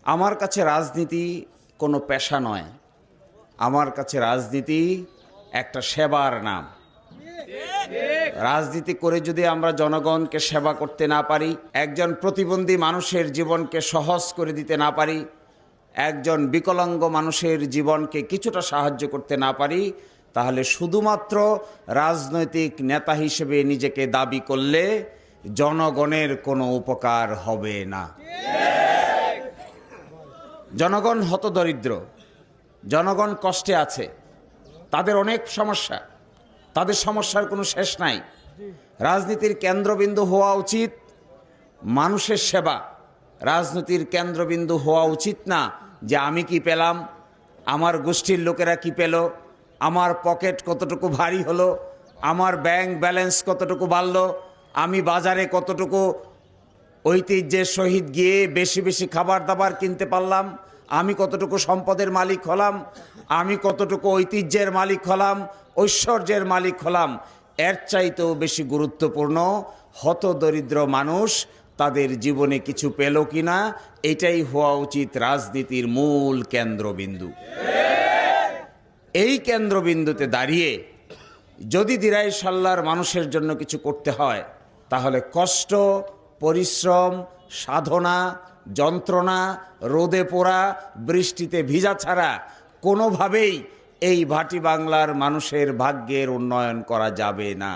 আমার কাছে রাজনীতি কোনো পেশা নয়, আমার কাছে রাজনীতি একটা সেবার নাম। রাজনীতি করে যদি আমরা জনগণকে সেবা করতে না পারি, একজন প্রতিবন্ধী মানুষের জীবনকে সহজ করে দিতে না পারি, একজন বিকলাঙ্গ মানুষের জীবনকে কিছুটা সাহায্য করতে না পারি, তাহলে শুধুমাত্র রাজনৈতিক নেতা হিসেবে নিজেকে দাবি করলে জনগণের কোনো উপকার হবে না। জনগণ হতদরিদ্র, জনগণ কষ্টে আছে, তাদের অনেক সমস্যা, তাদের সমস্যার কোনো শেষ নাই। রাজনীতির কেন্দ্রবিন্দু হওয়া উচিত মানুষের সেবা। রাজনীতির কেন্দ্রবিন্দু হওয়া উচিত না যে আমি কি পেলাম, আমার গোষ্ঠীর লোকেরা কি পেল, আমার পকেট কতটুকু ভারী হলো, আমার ব্যাংক ব্যালেন্স কতটুকু বাড়লো, আমি বাজারে কতটুকু ঐতিহ্যের সহিত গিয়ে বেশি বেশি খাবার দাবার কিনতে পারলাম, আমি কতটুকু সম্পদের মালিক হলাম, আমি কতটুকু ঐতিহ্যের মালিক হলাম, ঐশ্বর্যের মালিক হলাম। এর চাইতেও বেশি গুরুত্বপূর্ণ হতদরিদ্র মানুষ তাদের জীবনে কিছু পেল কিনা, এটাই হওয়া উচিত রাজনীতির মূল কেন্দ্রবিন্দু। এই কেন্দ্রবিন্দুতে দাঁড়িয়ে যদি দিরাই সাল্লার মানুষের জন্য কিছু করতে হয়, তাহলে কষ্ট, পরিশ্রম, সাধনা, যন্ত্রণা, রোদে পোড়া, বৃষ্টিতে ভিজা ছাড়া কোনোভাবেই এই ভাটি বাংলার মানুষের ভাগ্যের উন্নয়ন করা যাবে না।